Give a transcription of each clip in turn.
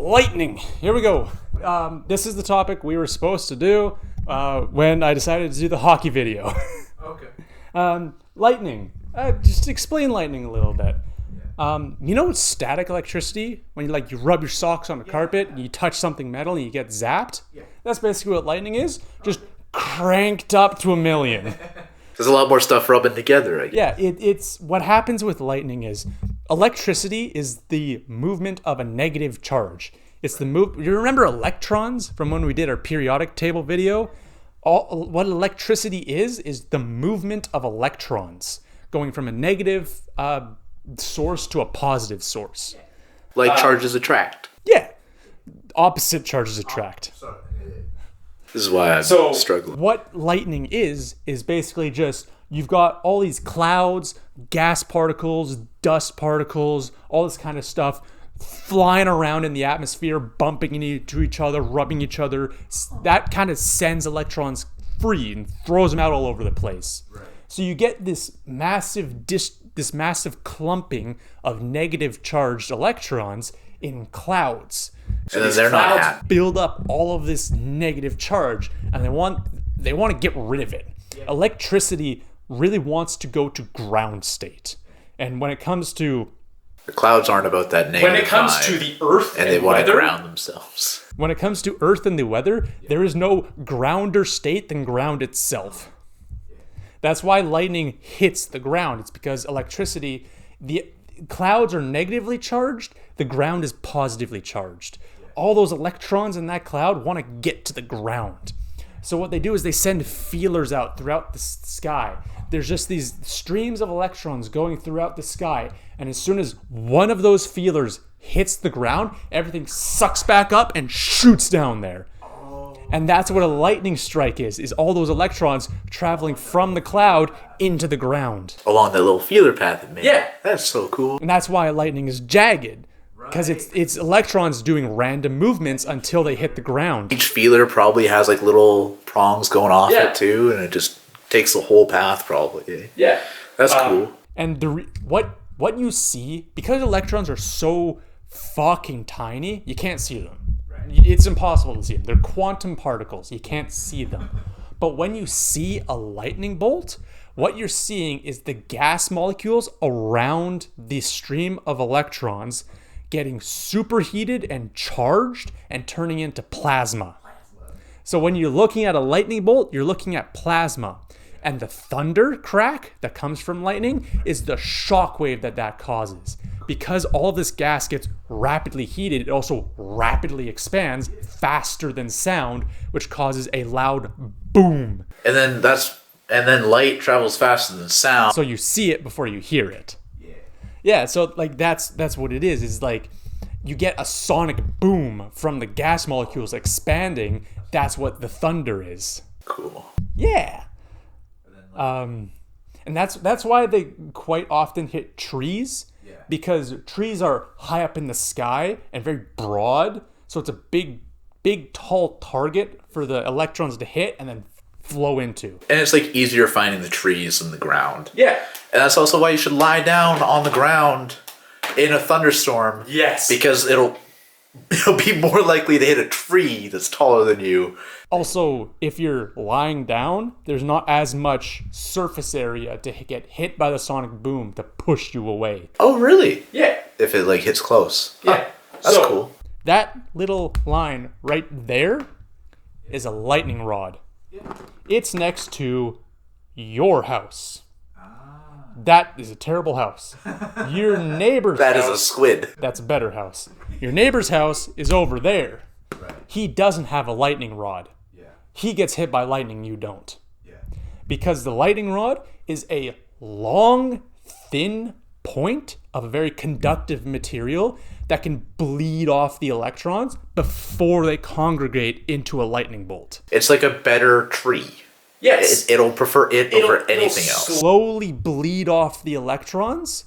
Lightning. Here we go. This is the topic we were supposed to do when I decided to do the hockey video. Okay. Lightning. Just explain lightning a little bit. You know static electricity? When you rub your socks on the carpet and you touch something metal and you get zapped? Yeah. That's basically what lightning is. Just cranked up to 1,000,000. There's a lot more stuff rubbing together, I guess. Yeah, it's what happens with lightning is electricity is the movement of a negative charge. It's the you remember electrons from when we did our periodic table video? What electricity is the movement of electrons going from a negative source to a positive source. Like charges attract. Yeah. Opposite charges attract. This is why I'm struggling. What lightning is basically just you've got all these clouds, gas particles, dust particles, all this kind of stuff flying around in the atmosphere, bumping into each other, rubbing each other. That kind of sends electrons free and throws them out all over the place. Right. So you get this massive clumping of negative charged electrons in clouds. So and then they're not happy. Build up all of this negative charge, and they want to get rid of it. Yeah. Electricity really wants to go to ground state, and when it comes to the clouds aren't about that negative. When it comes to the Earth and they want to ground themselves. When it comes to Earth and the weather, there is no grounder state than ground itself. That's why lightning hits the ground. It's because electricity, the clouds are negatively charged, the ground is positively charged. All those electrons in that cloud want to get to the ground. So what they do is they send feelers out throughout the sky. There's just these streams of electrons going throughout the sky, and as soon as one of those feelers hits the ground, everything sucks back up and shoots down there. And that's what a lightning strike is all those electrons traveling from the cloud into the ground. Along that little feeler path it made. Yeah. That's so cool. And that's why lightning is jagged. Because it's electrons doing random movements until they hit the ground. Each feeler probably has like little prongs going off it too, and it just takes the whole path probably. Yeah. That's cool. And what you see, because electrons are so fucking tiny, you can't see them. It's impossible to see them. They're quantum particles. You can't see them. But when you see a lightning bolt, what you're seeing is the gas molecules around the stream of electrons getting superheated and charged and turning into plasma. So when you're looking at a lightning bolt, you're looking at plasma. And the thunder crack that comes from lightning is the shock wave that causes. Because all this gas gets rapidly heated, it also rapidly expands faster than sound, which causes a loud boom. And then light travels faster than sound. So you see it before you hear it. Yeah, so that's what it is like you get a sonic boom from the gas molecules expanding. That's what the thunder is. Cool. Yeah. And that's why they quite often hit trees. Because trees are high up in the sky and very broad, so it's a big, tall target for the electrons to hit and then flow into. And it's like easier finding the trees than the ground. Yeah. And that's also why you should lie down on the ground in a thunderstorm. Yes. Because it'll be more likely to hit a tree that's taller than you. Also, if you're lying down, there's not as much surface area to get hit by the sonic boom to push you away. Oh, really? Yeah. If it hits close. Yeah. That's cool. That little line right there is a lightning rod. Yeah. It's next to your house. That is a terrible house. Your neighbor's house. That is a squid. That's a better house. Your neighbor's house is over there. Right. He doesn't have a lightning rod. Yeah. He gets hit by lightning, you don't. Yeah. Because the lightning rod is a long, thin point of a very conductive material that can bleed off the electrons before they congregate into a lightning bolt. It's like a better tree. Yes. It'll prefer it over anything else. Slowly bleed off the electrons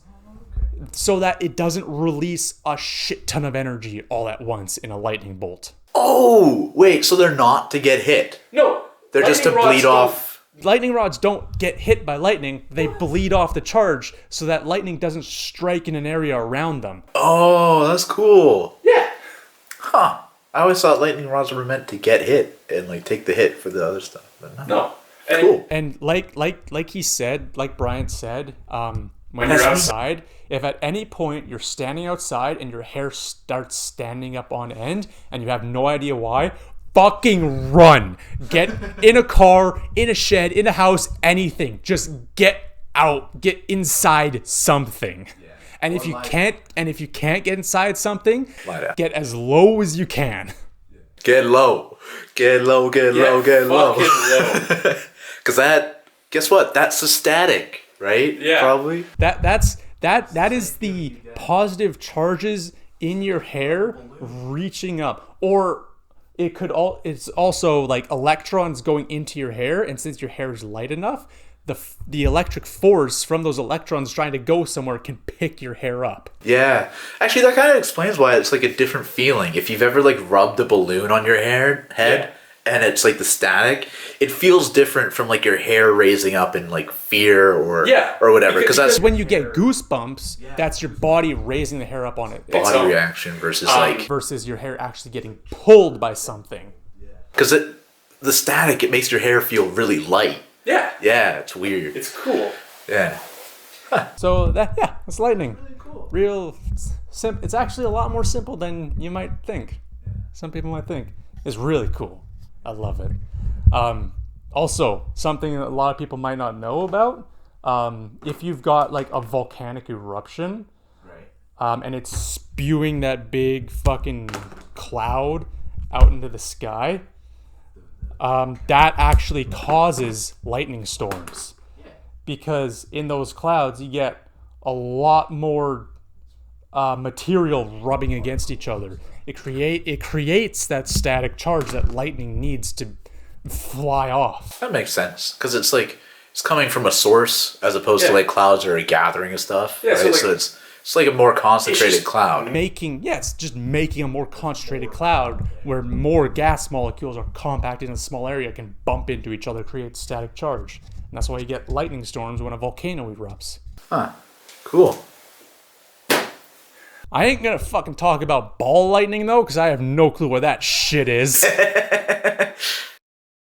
so that it doesn't release a shit ton of energy all at once in a lightning bolt. Oh, wait, so they're not to get hit? No. They're just to bleed off. Lightning rods don't get hit by lightning. They bleed off the charge so that lightning doesn't strike in an area around them. Oh, that's cool. Yeah. Huh. I always thought lightning rods were meant to get hit and like take the hit for the other stuff. But No. Cool. And like he said, like Bryant said, when you're outside, if at any point you're standing outside and your hair starts standing up on end and you have no idea why, fucking run. Get in a car, in a shed, in a house, anything. Just get out. Get inside something. Yeah. And if you can't get inside something, get as low as you can. Get low. Get low, get low, get low. Because guess what? That's the static, right? Yeah. Probably. That is the positive charges in your hair reaching up. Or it's also like electrons going into your hair, and since your hair is light enough, the electric force from those electrons trying to go somewhere can pick your hair up. Yeah. Actually, that kind of explains why it's like a different feeling. If you've ever like rubbed a balloon on your head and it's like the static, it feels different from like your hair raising up in like fear or whatever. Because that's when you get goosebumps, that's your body raising the hair up on it. Body reaction versus your hair actually getting pulled by something. Because the static, it makes your hair feel really light. Yeah. Yeah, it's weird. It's cool. Yeah. So it's lightning. Really cool. Real simple. It's actually a lot more simple than you might think. Some people might think. It's really cool. I love it. Also, something that a lot of people might not know about, if you've got like a volcanic eruption, and it's spewing that big fucking cloud out into the sky, that actually causes lightning storms, because in those clouds you get a lot more material rubbing against each other. It creates that static charge that lightning needs to fly off. That makes sense, because it's like it's coming from a source as opposed to like clouds are a gathering of stuff. Yeah, right? So it's like a more concentrated cloud. It's just making a more concentrated cloud where more gas molecules are compacted in a small area, can bump into each other, create static charge. And that's why you get lightning storms when a volcano erupts. Huh. Cool. I ain't gonna fucking talk about ball lightning though, because I have no clue what that shit is.